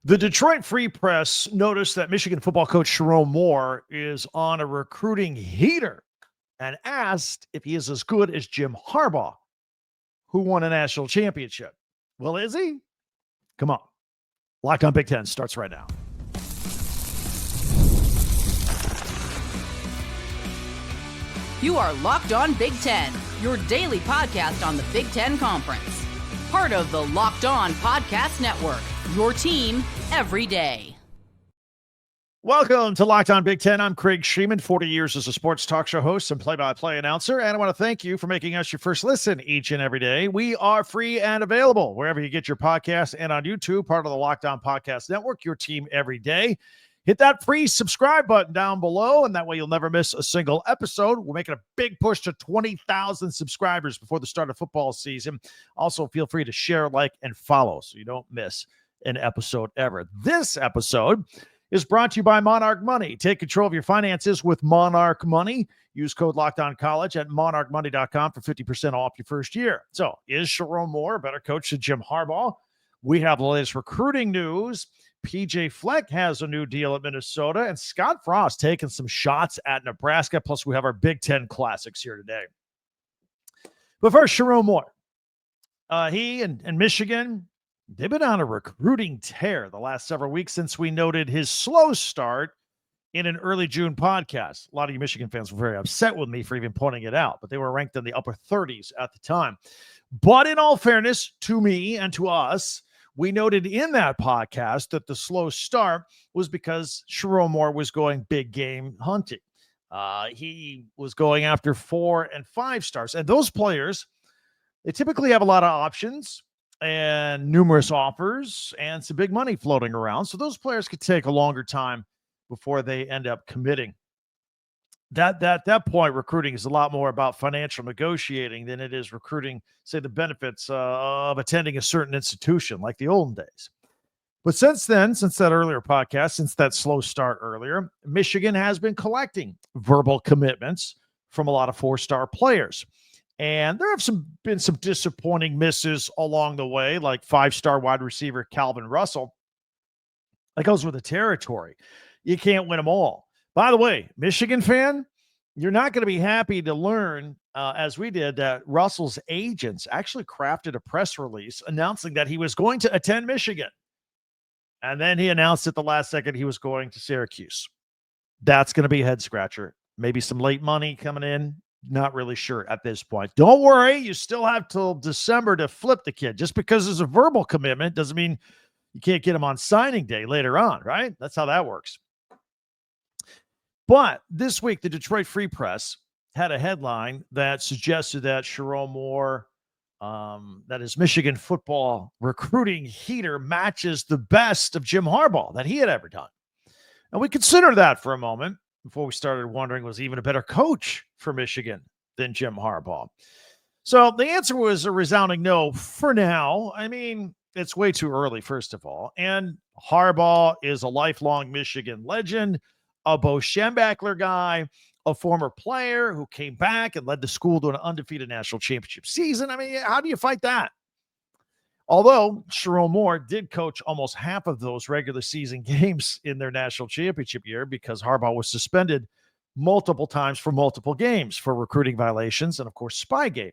The Detroit Free Press noticed that Michigan football coach Sherrone Moore is on a recruiting heater and asked if he is as good as Jim Harbaugh, who won a national championship. Well, is he? Come on. Locked on Big Ten starts right now. You are Locked on Big Ten, your daily podcast on the Big Ten Conference. Part of the Locked On Podcast Network, your team every day. Welcome to Locked on Big Ten. I'm Craig Sheeman, 40 years as a sports talk show host and play-by-play announcer, and I want to thank you for making us your first listen each and every day. We are free and available wherever you get your podcasts and on YouTube, part of the Locked on Podcast Network, your team every day. Hit that free subscribe button down below, and that way you'll never miss a single episode. We're making a big push to 20,000 subscribers before the start of football season. Also, feel free to share, like, and follow so you don't miss an episode ever. This episode is brought to you by Monarch Money. Take control of your finances with Monarch Money. Use code LOCKEDONCollege at monarchmoney.com for 50% off your first year. So, is Sherrone Moore a better coach than Jim Harbaugh? We have the latest recruiting news. PJ Fleck has a new deal at Minnesota, and Scott Frost taking some shots at Nebraska. Plus, we have our Big Ten classics here today. But first, Sherrone Moore. He and Michigan, they've been on a recruiting tear the last several weeks since we noted his slow start in an early June podcast. A lot of you Michigan fans were very upset with me for even pointing it out, but they were ranked in the upper 30s at the time. But in all fairness to me and to us, we noted in that podcast that the slow start was because Sherrone Moore was going big game hunting. He was going after 4 and 5 stars. And those players, they typically have a lot of options and numerous offers and some big money floating around. So those players could take a longer time before they end up committing. That point, recruiting is a lot more about financial negotiating than it is recruiting, say, the benefits of attending a certain institution like the olden days. But since then, since that earlier podcast, since that slow start earlier, Michigan has been collecting verbal commitments from a lot of 4-star players. And there have been some disappointing misses along the way, like 5-star wide receiver Calvin Russell. That goes with the territory. You can't win them all. By the way, Michigan fan, you're not going to be happy to learn, as we did, that Russell's agents actually crafted a press release announcing that he was going to attend Michigan. And then he announced at the last second he was going to Syracuse. That's going to be a head scratcher. Maybe some late money coming in. Not really sure at this point. Don't worry. You still have till December to flip the kid. Just because there's a verbal commitment doesn't mean you can't get him on signing day later on, right? That's how that works. But this week, the Detroit Free Press had a headline that suggested that Sherrone Moore, that is Michigan football recruiting heater, matches the best of Jim Harbaugh that he had ever done. And we considered that for a moment before we started wondering, was he even a better coach for Michigan than Jim Harbaugh? So the answer was a resounding no for now. I mean, it's way too early, first of all. And Harbaugh is a lifelong Michigan legend, a Bo Schembechler guy, a former player who came back and led the school to an undefeated national championship season. I mean, how do you fight that? Although Sherrone Moore did coach almost half of those regular season games in their national championship year because Harbaugh was suspended multiple times for multiple games for recruiting violations and, of course, Spygate.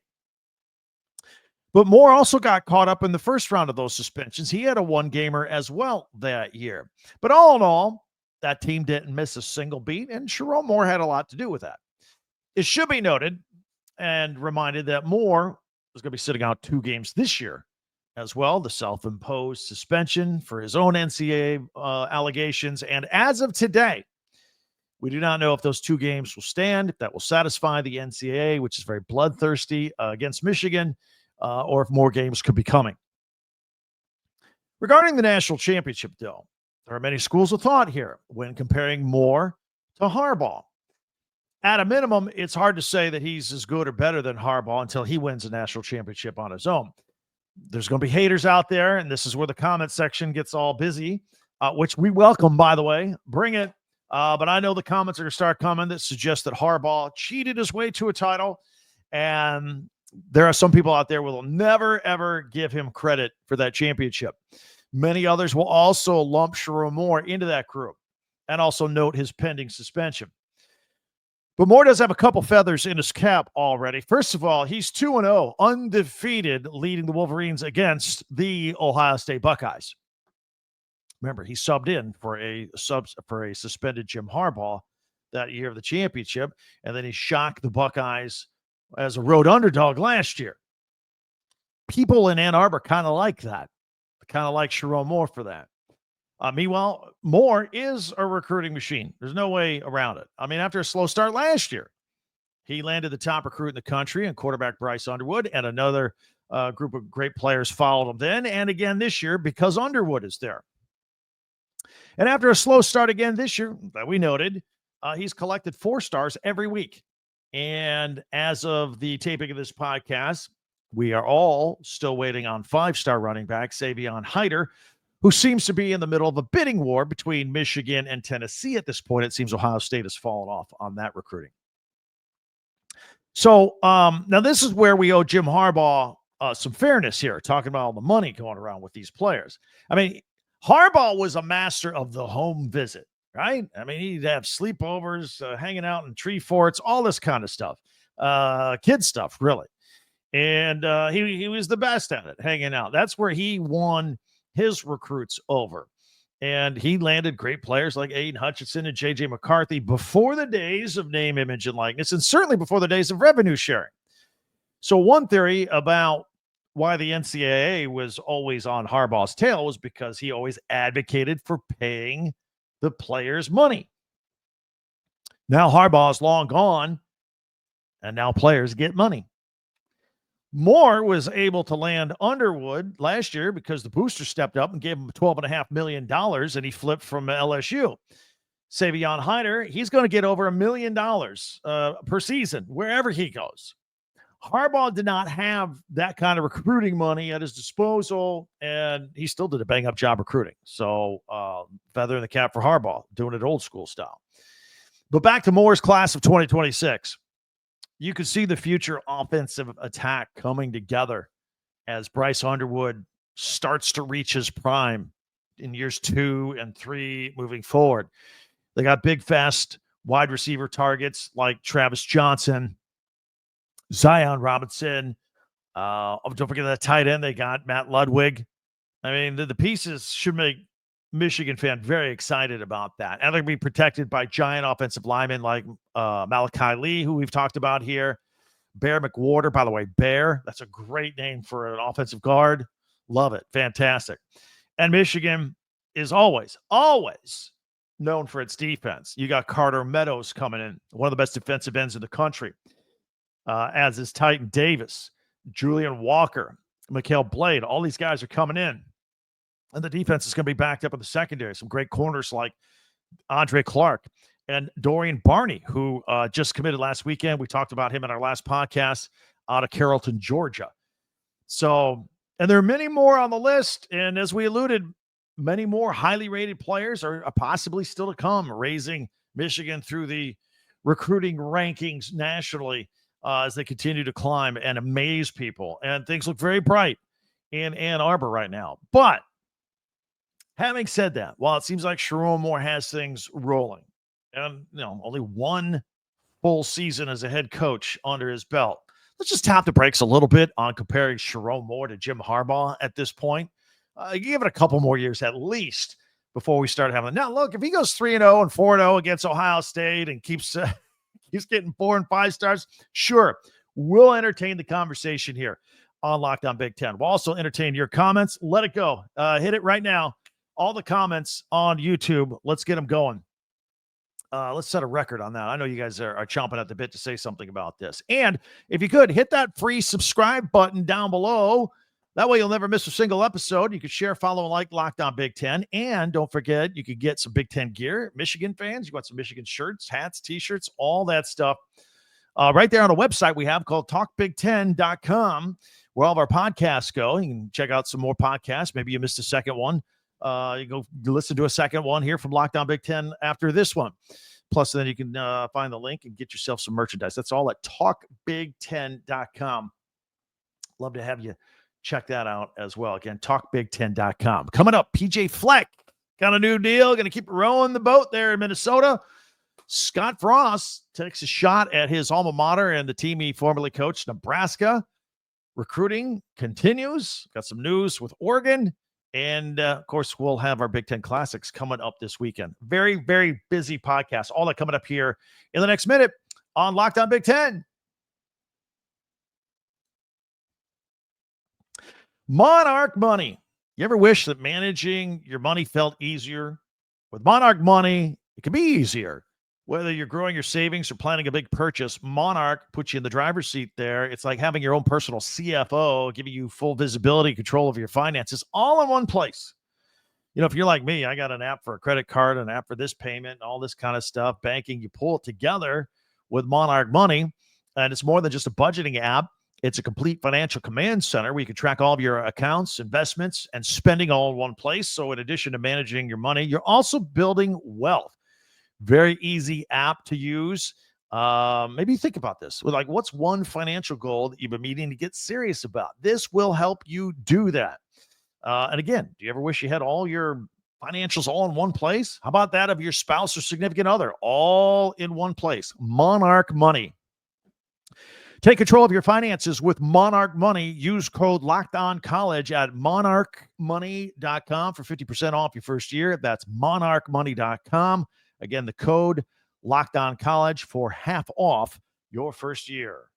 But Moore also got caught up in the first round of those suspensions. He had a one-gamer as well that year. But all in all, that team didn't miss a single beat, and Sherrone Moore had a lot to do with that. It should be noted and reminded that Moore was going to be sitting out 2 games this year as well, the self-imposed suspension for his own NCAA allegations. And as of today, we do not know if those 2 games will stand, if that will satisfy the NCAA, which is very bloodthirsty against Michigan, or if more games could be coming. Regarding the national championship, though, there are many schools of thought here when comparing Moore to Harbaugh. At a minimum, it's hard to say that he's as good or better than Harbaugh until he wins a national championship on his own. There's going to be haters out there, and this is where the comment section gets all busy, which we welcome, by the way. Bring it. But I know the comments are going to start coming that suggest that Harbaugh cheated his way to a title, and there are some people out there who will never, ever give him credit for that championship. Many others will also lump Sherrone Moore into that group and also note his pending suspension. But Moore does have a couple feathers in his cap already. First of all, he's 2-0, undefeated, leading the Wolverines against the Ohio State Buckeyes. Remember, he subbed in for a suspended Jim Harbaugh that year of the championship, and then he shocked the Buckeyes as a road underdog last year. People in Ann Arbor kind of like that. Kind of like Sherrone Moore for that. Meanwhile, Moore is a recruiting machine. There's no way around it. I mean, after a slow start last year, he landed the top recruit in the country and quarterback Bryce Underwood, and another group of great players followed him then and again this year because Underwood is there. And after a slow start again this year that we noted, he's collected 4 stars every week. And as of the taping of this podcast, we are all still waiting on 5-star running back Savion Hyder, who seems to be in the middle of a bidding war between Michigan and Tennessee at this point. It seems Ohio State has fallen off on that recruiting. So now this is where we owe Jim Harbaugh some fairness here, talking about all the money going around with these players. I mean, Harbaugh was a master of the home visit, right? I mean, he'd have sleepovers, hanging out in tree forts, all this kind of stuff, kid stuff, really. And he was the best at it, hanging out. That's where he won his recruits over. And he landed great players like Aiden Hutchinson and J.J. McCarthy before the days of name, image, and likeness, and certainly before the days of revenue sharing. So one theory about why the NCAA was always on Harbaugh's tail was because he always advocated for paying the players money. Now Harbaugh is long gone, and now players get money. Moore was able to land Underwood last year because the booster stepped up and gave him $12.5 million, and he flipped from LSU. Savion Hyder, he's going to get over $1 million per season wherever he goes. Harbaugh did not have that kind of recruiting money at his disposal, and he still did a bang-up job recruiting. So feather in the cap for Harbaugh, doing it old school style. But back to Moore's class of 2026. You could see the future offensive attack coming together as Bryce Underwood starts to reach his prime in years 2 and 3 moving forward. They got big, fast wide receiver targets like Travis Johnson, Zion Robinson. Don't forget that tight end they got, Matt Ludwig. I mean, the pieces should make Michigan fan very excited about that. And they're going to be protected by giant offensive linemen like Malachi Lee, who we've talked about here. Bear McWhorter, by the way, Bear. That's a great name for an offensive guard. Love it. Fantastic. And Michigan is always known for its defense. You got Carter Meadows coming in, one of the best defensive ends in the country, as is Titan Davis, Julian Walker, Mikael Blade. All these guys are coming in. And the defense is going to be backed up in the secondary. Some great corners like Andre Clark and Dorian Barney, who just committed last weekend. We talked about him in our last podcast out of Carrollton, Georgia. So, and there are many more on the list. And as we alluded, many more highly rated players are possibly still to come, raising Michigan through the recruiting rankings nationally as they continue to climb and amaze people. And things look very bright in Ann Arbor right now. But having said that, while it seems like Sherrone Moore has things rolling, and only one full season as a head coach under his belt, let's just tap the brakes a little bit on comparing Sherrone Moore to Jim Harbaugh at this point. Give it a couple more years at least before we start having. Now, look, if he goes 3-0 and 4-0 against Ohio State and keeps getting 4 and 5 stars, sure, we'll entertain the conversation here on Locked On Big Ten. We'll also entertain your comments. Let it go. Hit it right now. All the comments on YouTube. Let's get them going. Let's set a record on that. I know you guys are chomping at the bit to say something about this. And if you could, hit that free subscribe button down below. That way you'll never miss a single episode. You could share, follow, and like Locked On Big Ten. And don't forget, you could get some Big Ten gear. Michigan fans, you got some Michigan shirts, hats, T-shirts, all that stuff. Right there on a website we have called talkbig10.com, where all of our podcasts go. You can check out some more podcasts. Maybe you missed a second one. You go listen to a second one here from Locked On Big Ten after this one. Plus, then you can find the link and get yourself some merchandise. That's all at talkbig10.com. Love to have you check that out as well. Again, talkbig10.com. Coming up, PJ Fleck got a new deal. Going to keep rowing the boat there in Minnesota. Scott Frost takes a shot at his alma mater and the team he formerly coached, Nebraska. Recruiting continues. Got some news with Oregon. And, of course, we'll have our Big Ten Classics coming up this weekend. Very, very busy podcast. All that coming up here in the next minute on Locked On Big Ten. Monarch Money. You ever wish that managing your money felt easier? With Monarch Money, it can be easier. Whether you're growing your savings or planning a big purchase, Monarch puts you in the driver's seat there. It's like having your own personal CFO, giving you full visibility, control of your finances, all in one place. You know, if you're like me, I got an app for a credit card, an app for this payment, all this kind of stuff, banking. You pull it together with Monarch Money, and it's more than just a budgeting app. It's a complete financial command center where you can track all of your accounts, investments, and spending all in one place. So in addition to managing your money, you're also building wealth. Very easy app to use. Maybe think about this. Like, what's one financial goal that you've been meaning to get serious about? This will help you do that. And again, do you ever wish you had all your financials all in one place? How about that of your spouse or significant other? All in one place. Monarch Money. Take control of your finances with Monarch Money. Use code LOCKEDONCOLLEGE at monarchmoney.com for 50% off your first year. That's monarchmoney.com. Again, the code LOCKEDONCOLLEGE for half off your first year.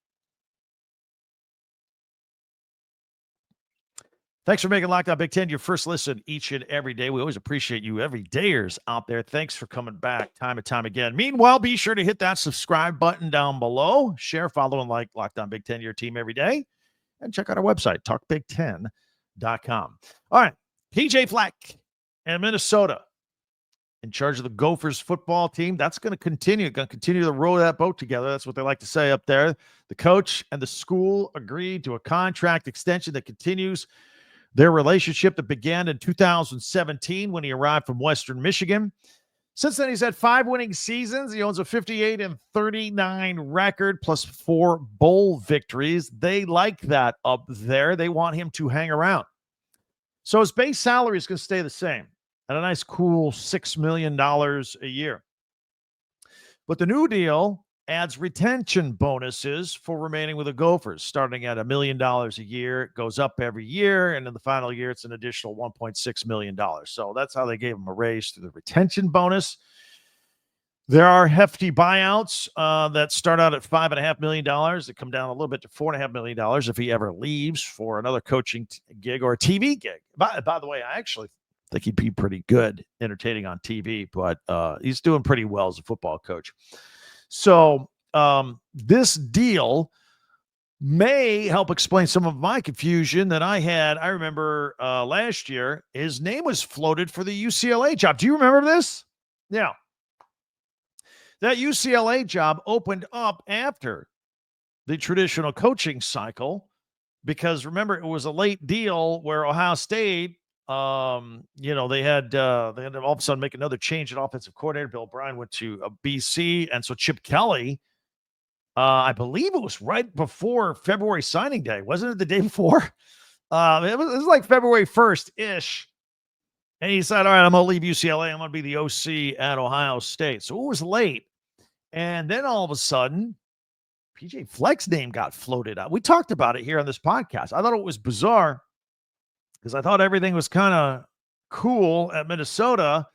Thanks for making Locked On Big Ten your first listen each and every day. We always appreciate you everydayers out there. Thanks for coming back time and time again. Meanwhile, be sure to hit that subscribe button down below. Share, follow, and like Locked On Big Ten, your team every day. And check out our website, talkbig10.com. All right, PJ Fleck in Minnesota, in charge of the Gophers football team. That's going to continue to row that boat together. That's what they like to say up there. The coach and the school agreed to a contract extension that continues their relationship that began in 2017 when he arrived from Western Michigan. Since then, he's had 5 winning seasons. He owns a 58-39 record plus 4 bowl victories. They like that up there. They want him to hang around. So his base salary is going to stay the same at a nice, cool $6 million a year. But the new deal adds retention bonuses for remaining with the Gophers, starting at $1 million a year. It goes up every year, and in the final year, it's an additional $1.6 million. So that's how they gave him a raise through the retention bonus. There are hefty buyouts that start out at $5.5 million. That come down a little bit to $4.5 million if he ever leaves for another coaching gig or a TV gig. By the way, I actually think he'd be pretty good entertaining on TV, but he's doing pretty well as a football coach. So this deal may help explain some of my confusion that I had. I remember last year, his name was floated for the UCLA job. Do you remember this? Yeah. That UCLA job opened up after the traditional coaching cycle because, remember, it was a late deal where Ohio State, they had to all of a sudden make another change at offensive coordinator. Bill O'Brien went to BC, and so Chip Kelly, I believe it was right before February signing day. Wasn't it the day before? It was like February 1st-ish. And he said, all right, I'm going to leave UCLA. I'm going to be the OC at Ohio State. So it was late. And then all of a sudden, PJ Fleck's name got floated out. We talked about it here on this podcast. I thought it was bizarre because I thought everything was kind of cool at Minnesota.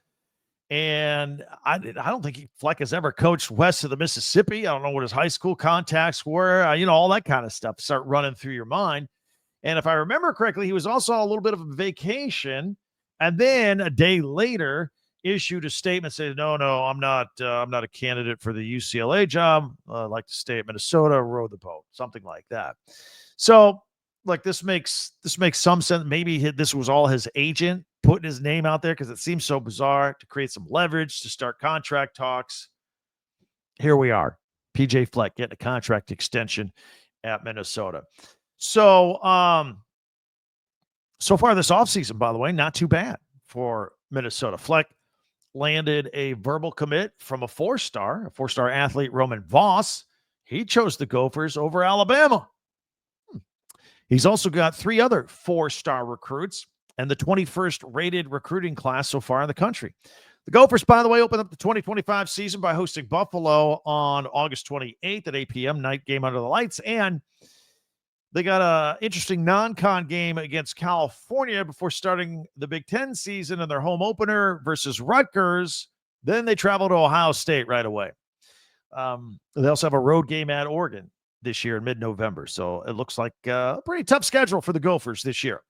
And I don't think Fleck has ever coached west of the Mississippi. I don't know what his high school contacts were. All that kind of stuff start running through your mind. And if I remember correctly, he was also on a little bit of a vacation. And then a day later, issued a statement saying, no, I'm not a candidate for the UCLA job. I'd like to stay at Minnesota, row the boat, something like that. So, this makes some sense. Maybe this was all his agent putting his name out there because it seems so bizarre to create some leverage to start contract talks. Here we are, PJ Fleck getting a contract extension at Minnesota. So, so far this offseason, by the way, not too bad for Minnesota. Fleck landed a verbal commit from a four-star athlete, Roman Voss. He chose the Gophers over Alabama. He's also got 3 other 4-star recruits and the 21st rated recruiting class so far in the country. The Gophers, by the way, opened up the 2025 season by hosting Buffalo on August 28th at 8 p.m., night game under the lights. And they got an interesting non-con game against California before starting the Big Ten season in their home opener versus Rutgers. Then they travel to Ohio State right away. They also have a road game at Oregon this year in mid-November. So it looks like a pretty tough schedule for the Gophers this year.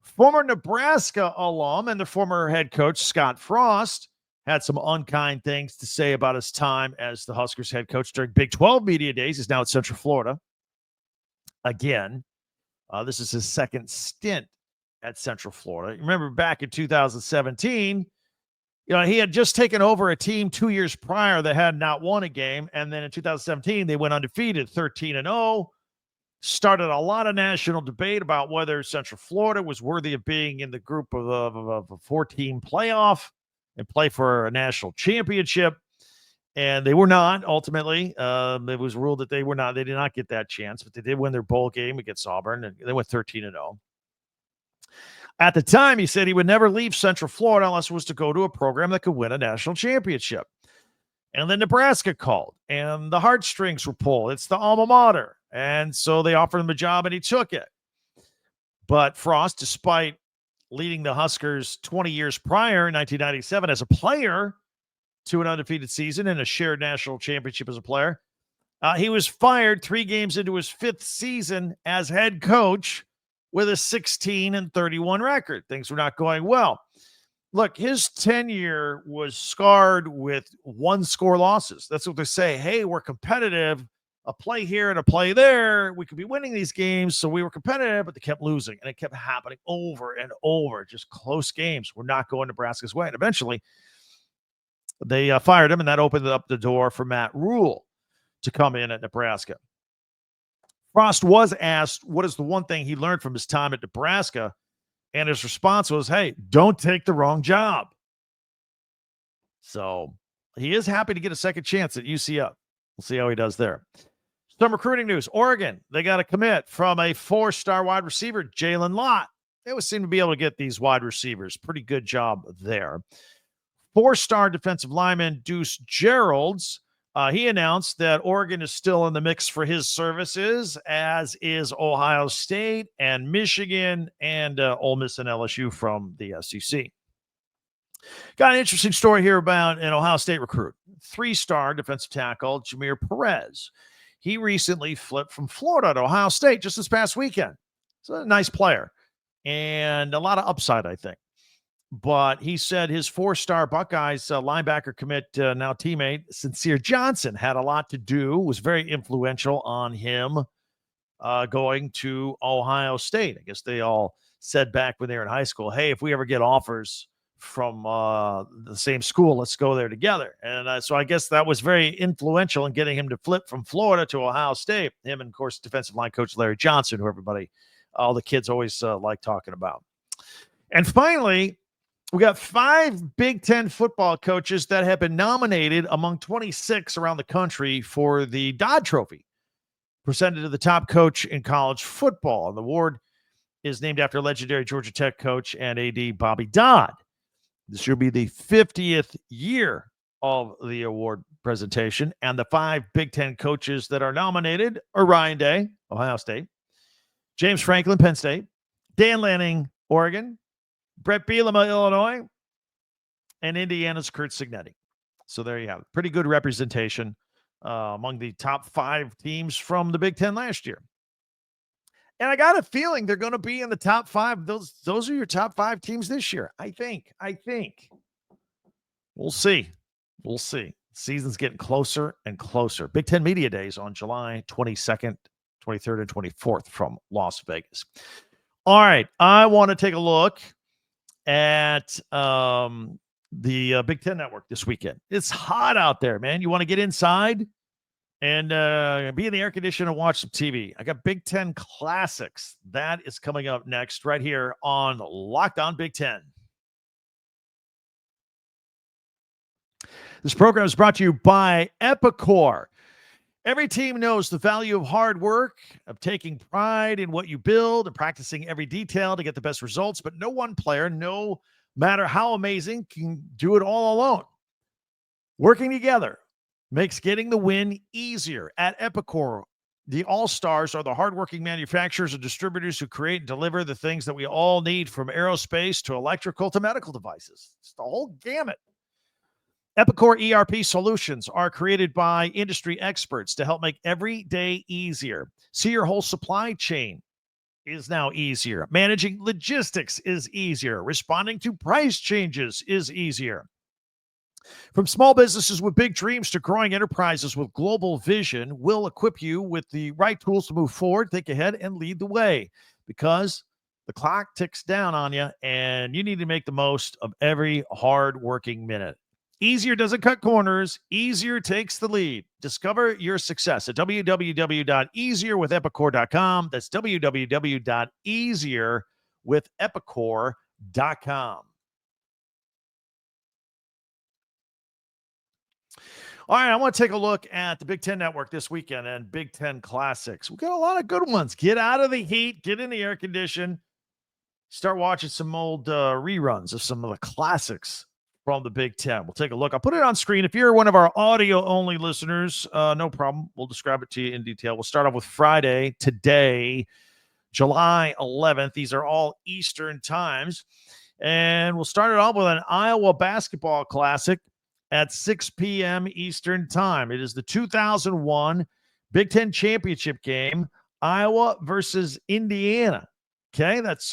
Former Nebraska alum and the former head coach, Scott Frost, had some unkind things to say about his time as the Huskers head coach during Big 12 media days. He's now at Central Florida. Again, this is his second stint at Central Florida. You remember back in 2017, he had just taken over a team 2 years prior that had not won a game. And then in 2017, they went undefeated, 13-0. Started a lot of national debate about whether Central Florida was worthy of being in the group of a 4-team playoff and play for a national championship. And they were not, ultimately. It was ruled that they were not. They did not get that chance, but they did win their bowl game against Auburn, and they went 13-0. At the time, he said he would never leave Central Florida unless it was to go to a program that could win a national championship. And then Nebraska called, and the heartstrings were pulled. It's the alma mater. And so they offered him a job, and he took it. But Frost, despite leading the Huskers 20 years prior, in 1997, as a player to an undefeated season and a shared national championship as a player, he was fired 3 games into his 5th season as head coach with a 16-31 record. Things were not going well. Look, his tenure was scarred with 1-score losses. That's what they say. Hey, we're competitive. A play here and a play there. We could be winning these games. So we were competitive, but they kept losing. And it kept happening over and over. Just close games. We're not going Nebraska's way. And eventually, they fired him, and that opened up the door for Matt Rule to come in at Nebraska. Frost was asked what is the one thing he learned from his time at Nebraska, and his response was, hey, don't take the wrong job. So he is happy to get a second chance at UCF. We'll see how he does there. Some recruiting news. Oregon, they got a commit from a 4-star wide receiver, Jalen Lott. They always seem to be able to get these wide receivers. Pretty good job there. 4-star defensive lineman Deuce Geralds. He announced that Oregon is still in the mix for his services, as is Ohio State and Michigan and Ole Miss and LSU from the SEC. Got an interesting story here about an Ohio State recruit, 3-star defensive tackle Jameer Perez. He recently flipped from Florida to Ohio State just this past weekend. So a nice player and a lot of upside, I think. But he said his 4-star Buckeyes linebacker commit, now teammate, Sincere Johnson, had a lot to do, was very influential on him going to Ohio State. I guess they all said back when they were in high school, hey, if we ever get offers from the same school, let's go there together. And so I guess that was very influential in getting him to flip from Florida to Ohio State. Him and, of course, defensive line coach Larry Johnson, who all the kids always like talking about. And finally, we got 5 Big Ten football coaches that have been nominated among 26 around the country for the Dodd Trophy, presented to the top coach in college football. And the award is named after legendary Georgia Tech coach and AD Bobby Dodd. This should be the 50th year of the award presentation. And the 5 Big Ten coaches that are nominated are Ryan Day, Ohio State, James Franklin, Penn State, Dan Lanning, Oregon, Brett Bielema, Illinois, and Indiana's Kurt Signetti. So there you have it. Pretty good representation among the top 5 teams from the Big Ten last year. And I got a feeling they're going to be in the top 5. Those are your top 5 teams this year. I think. We'll see. Season's getting closer and closer. Big Ten Media Days on July 22nd, 23rd, and 24th from Las Vegas. All right. I want to take a look at the Big Ten Network this weekend. It's hot out there, man. You want to get inside and be in the air conditioner and watch some TV. I got Big Ten Classics. That is coming up next right here on Locked On Big Ten. This program is brought to you by Epicor. Every team knows the value of hard work, of taking pride in what you build and practicing every detail to get the best results, but no one player, no matter how amazing, can do it all alone. Working together makes getting the win easier. At Epicor, the all-stars are the hardworking manufacturers and distributors who create and deliver the things that we all need, from aerospace to electrical to medical devices. It's the whole gamut. Epicor ERP solutions are created by industry experts to help make every day easier. See, your whole supply chain is now easier. Managing logistics is easier. Responding to price changes is easier. From small businesses with big dreams to growing enterprises with global vision, we'll equip you with the right tools to move forward, think ahead, and lead the way, because the clock ticks down on you and you need to make the most of every hard-working minute. Easier doesn't cut corners. Easier takes the lead. Discover your success at www.easierwithepicor.com. That's www.easierwithepicor.com. All right, I want to take a look at the Big Ten Network this weekend and Big Ten Classics. We've got a lot of good ones. Get out of the heat, get in the air condition, start watching some old reruns of some of the classics from the Big Ten. We'll take a look. I'll put it on screen. If you're one of our audio-only listeners, no problem. We'll describe it to you in detail. We'll start off with Friday, today, July 11th. These are all Eastern times. And we'll start it off with an Iowa basketball classic at 6 p.m. Eastern time. It is the 2001 Big Ten championship game, Iowa versus Indiana. Okay, that's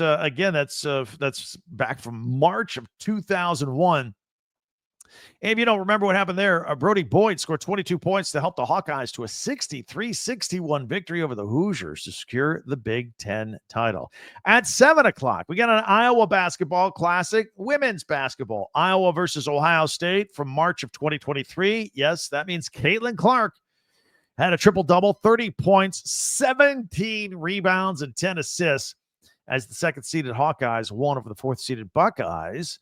back from March of 2001. And if you don't remember what happened there, Brody Boyd scored 22 points to help the Hawkeyes to a 63-61 victory over the Hoosiers to secure the Big Ten title. At 7 o'clock, we got an Iowa basketball classic, women's basketball, Iowa versus Ohio State from March of 2023. Yes, that means Caitlin Clark had a triple-double, 30 points, 17 rebounds, and 10 assists as the second-seeded Hawkeyes won over the fourth-seeded Buckeyes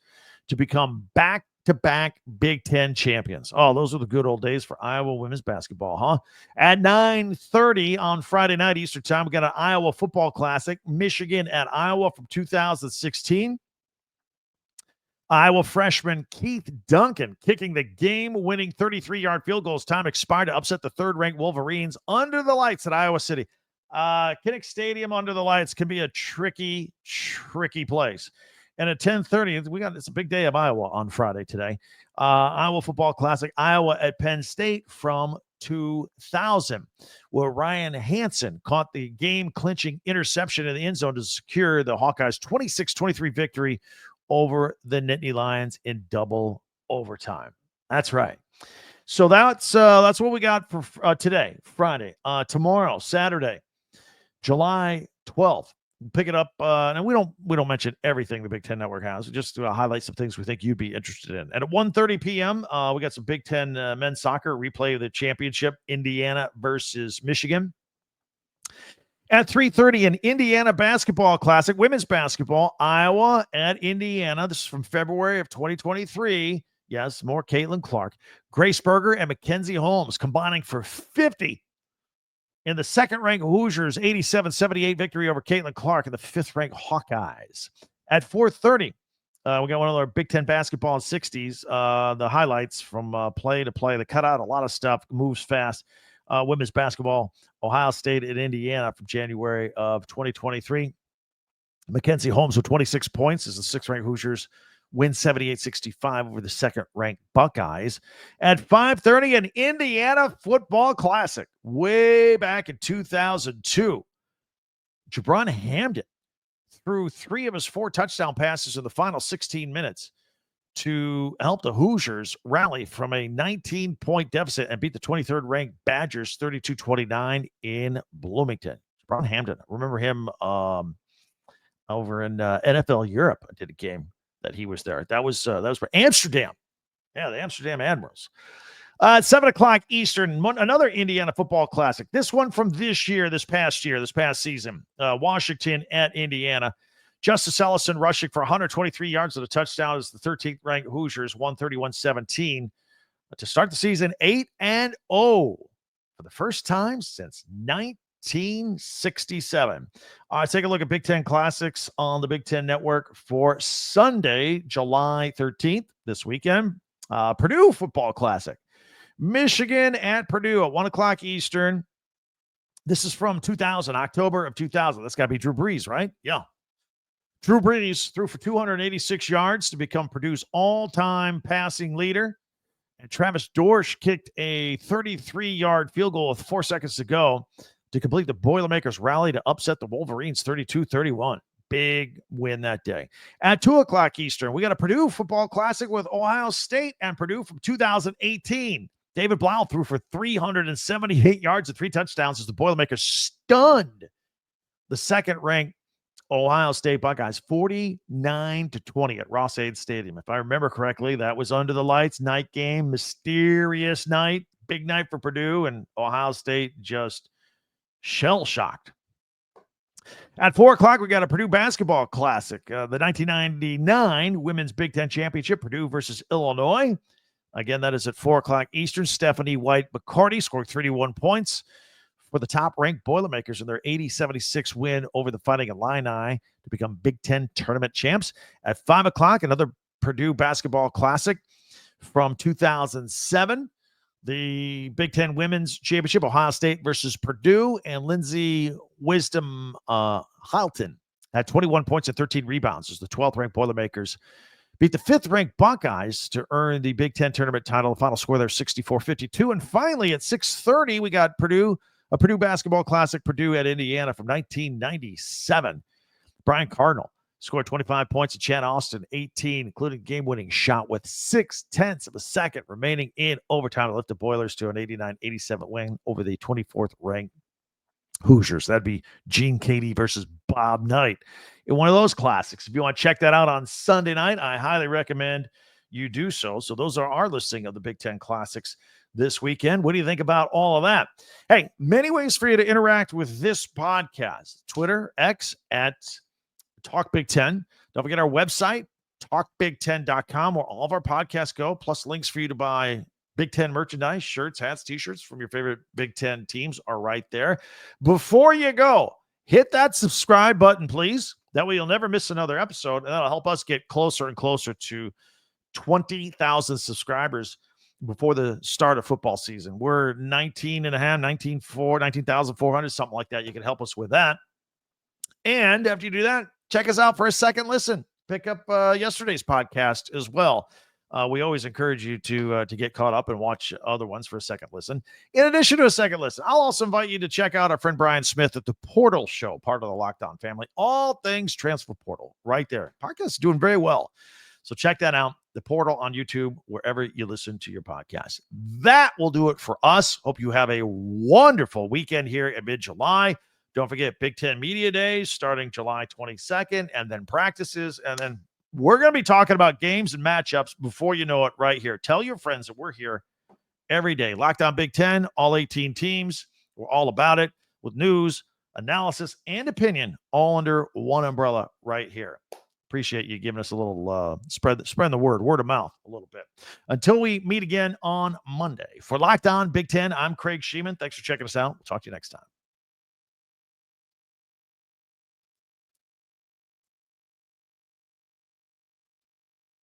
to become back-to-back Big Ten champions. Oh, those are the good old days for Iowa women's basketball, huh? At 9:30 on Friday night Eastern time, we got an Iowa football classic, Michigan at Iowa from 2016. Iowa freshman Keith Duncan kicking the game-winning 33-yard field goal as time expired to upset the third-ranked Wolverines under the lights at Iowa City. Kinnick Stadium under the lights can be a tricky place. And at 10:30, it's a big day of Iowa on Friday today. Iowa football classic, Iowa at Penn State from 2000, where Ryan Hansen caught the game-clinching interception in the end zone to secure the Hawkeyes' 26-23 victory over the Nittany Lions in double overtime. That's right. So that's what we got for today, Friday. Tomorrow, Saturday, July 12th. We'll pick it up, and we don't mention everything the Big Ten Network has. We just highlight some things we think you'd be interested in. And at 1:30 p.m., we got some Big Ten men's soccer replay of the championship, Indiana versus Michigan. At 3:30, an Indiana basketball classic, women's basketball, Iowa at Indiana. This is from February of 2023. Yes, more Caitlin Clark. Grace Berger and Mackenzie Holmes combining for 50 in the second-ranked Hoosiers' 87-78 victory over Caitlin Clark and the fifth-ranked Hawkeyes. At 4:30, we got one of our Big Ten basketball in 60s, the highlights from play to play, the cutout, a lot of stuff, moves fast. Women's basketball, Ohio State at Indiana from January of 2023. Mackenzie Holmes with 26 points as the sixth-ranked Hoosiers win 78-65 over the second-ranked Buckeyes. At 5:30, an Indiana football classic way back in 2002. Jabron Hamden threw 3 of his 4 touchdown passes in the final 16 minutes to help the Hoosiers rally from a 19-point deficit and beat the 23rd-ranked Badgers 32-29 in Bloomington. Jabron Hamden, remember him over in NFL Europe. I did a game that he was there. That was for Amsterdam. Yeah, the Amsterdam Admirals. 7 o'clock Eastern, another Indiana football classic. This one from this past season. Washington at Indiana. Justice Ellison rushing for 123 yards and a touchdown as the 13th-ranked Hoosiers won 31-17 to start the season 8-0 for the first time since 1967. All right, take a look at Big Ten Classics on the Big Ten Network for Sunday, July 13th, this weekend. Purdue Football Classic. Michigan at Purdue at 1 o'clock Eastern. This is from 2000, October of 2000. That's got to be Drew Brees, right? Yeah. Drew Brees threw for 286 yards to become Purdue's all-time passing leader. And Travis Dorsch kicked a 33-yard field goal with 4 seconds to go to complete the Boilermakers' rally to upset the Wolverines 32-31. Big win that day. At 2 o'clock Eastern, we got a Purdue Football Classic with Ohio State and Purdue from 2018. David Blau threw for 378 yards and 3 touchdowns as the Boilermakers stunned the second-ranked Ohio State Buckeyes 49-20 at Ross-Ade Stadium. If I remember correctly, that was under the lights, night game, mysterious night, big night for Purdue, and Ohio State just shell-shocked. At 4 o'clock, we got a Purdue Basketball Classic, the 1999 Women's Big Ten Championship, Purdue versus Illinois. Again, that is at 4 o'clock Eastern. Stephanie White-McCarty scored 31 points for the top-ranked Boilermakers in their 80-76 win over the Fighting Illini to become Big Ten tournament champs. At 5 o'clock, another Purdue Basketball Classic from 2007. The Big Ten Women's Championship, Ohio State versus Purdue, and Lindsey Wisdom Halton had 21 points and 13 rebounds as the 12th-ranked Boilermakers beat the 5th-ranked Buckeyes to earn the Big Ten tournament title. The final score there, 64-52. And finally, at 6:30, we got Purdue Basketball Classic, Purdue at Indiana from 1997. Brian Cardinal scored 25 points and Chad Austin 18, including game-winning shot with 0.6 of a second remaining in overtime to lift the Boilers to an 89-87 win over the 24th-ranked Hoosiers. That'd be Gene Cady versus Bob Knight in one of those classics. If you want to check that out on Sunday night, I highly recommend you do so. So those are our listing of the Big Ten Classics this weekend. What do you think about all of that? Hey, many ways for you to interact with this podcast. Twitter, X, at Talk Big Ten. Don't forget our website, talkbig10.com, where all of our podcasts go, plus links for you to buy Big Ten merchandise, shirts, hats, t-shirts from your favorite Big Ten teams are right there. Before you go, hit that subscribe button, please. That way you'll never miss another episode, and that'll help us get closer and closer to 20,000 subscribers before the start of football season. We're 19,400, something like that. You can help us with that. And after you do that, check us out for a second listen. Pick up yesterday's podcast as well. We always encourage you to get caught up and watch other ones for a second listen. In addition to a second listen, I'll also invite you to check out our friend Brian Smith at the Portal Show, part of the Locked On family. All things transfer portal right there. Podcast is doing very well. So check that out. The Portal on YouTube, wherever you listen to your podcast. That will do it for us. Hope you have a wonderful weekend here in mid-July. Don't forget Big Ten Media Days starting July 22nd, and then practices, and then we're going to be talking about games and matchups before you know it right here. Tell your friends that we're here every day. Locked On Big Ten, all 18 teams. We're all about it with news, analysis, and opinion all under one umbrella right here. Appreciate you giving us a little spreading the word of mouth a little bit. Until we meet again on Monday. For Locked On Big Ten, I'm Craig Sheeman. Thanks for checking us out. We'll talk to you next time.